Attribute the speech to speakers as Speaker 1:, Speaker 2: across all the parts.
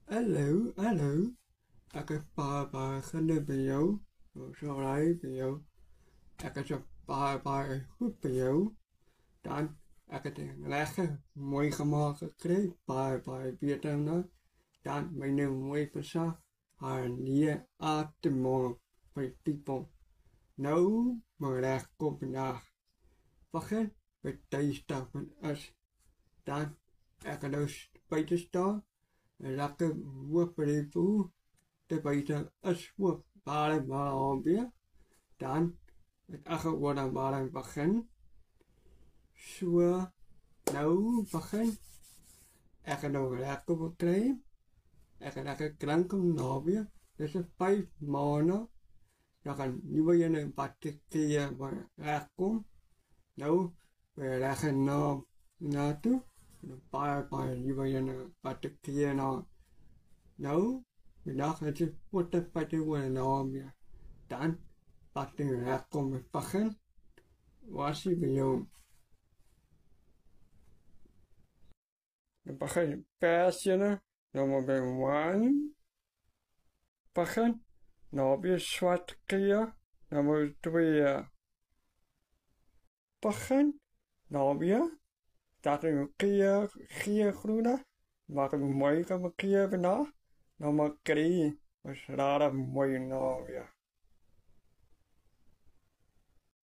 Speaker 1: Hello, hello. Ik heb paar gende bij jou. Zo rij bij jou. Ik heb een paar goed bij jou. Dan ik heb een lekker mooi gemaakt gekregen. Paar Vietnam. Dan mijn nieuwe mooi persoon. Haar nieuwe atemmogen bij people. Nou, maar echt komt vandaag. Begin met deze stap van us. Dan ik heb dus beter staan. En lekker woord bij die voer. De beter is woord. Waren maar alweer. Dan het achter worden waren begin. Zo, nou begin. Ik heb nog lekker bekleed. Ik heb lekker krank om alweer. Dus 5 maanden. Dan gaan nieuwe een paar keer waar recht komt. Nou, we leggen naartoe. Een paar nieuwe een paar keer naar. Nou, vandaag het is wat de pati worden alweer. Dan pati recht komt begin. Was hij bij jou? Dan begin je persje. Dan moet je wijn. Begin. Nou weer zwart keer. Dan moet je 2 begin. Nou weer. Dat is een keer groene. Maak een mooie keer vandaag. Dan moet je 3. Dus raar mooi nou weer.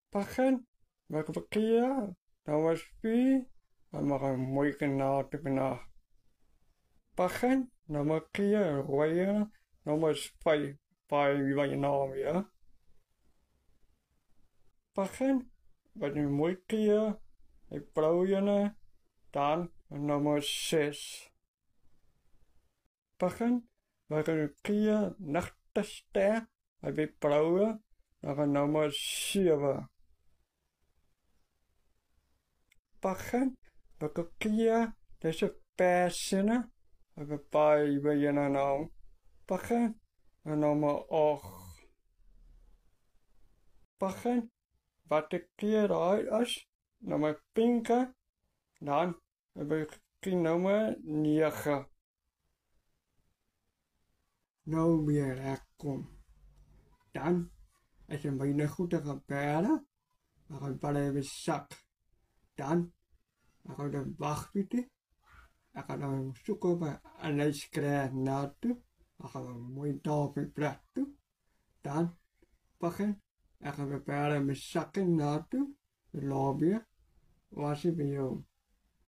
Speaker 1: Begin. Maak een keer. Dan was 4. Dan mag een mooie kanaal te vandaag. Begin. Dan moet je keer rooien. Dan was 5. Wie wil je nou weer? Begin. Met een mooie keer. Ik plooien. Dan nummer 6. Begin. Met een keer nachtenster. Heb ik plooien. Dan nummer 7. Begin. Met een keer deze persen. Heb ik bij je nou. Begin. En nummer 8. Begin. Wat de keer uit is. Nummer pinken. Dan heb ik nummer 9. Nou weer lekker. Dan is een beetje goed gebeuren. Dan ga ik wel even zak. Dan ga ik de wachtbieten. Dan ga ik zoeken bij een lijst krijgen naartoe. Dan gaan we een mooi dorpje plaatsen. Dan begin. Dan gaan we verder met zakken naartoe. De lobby. Was hij bij jou?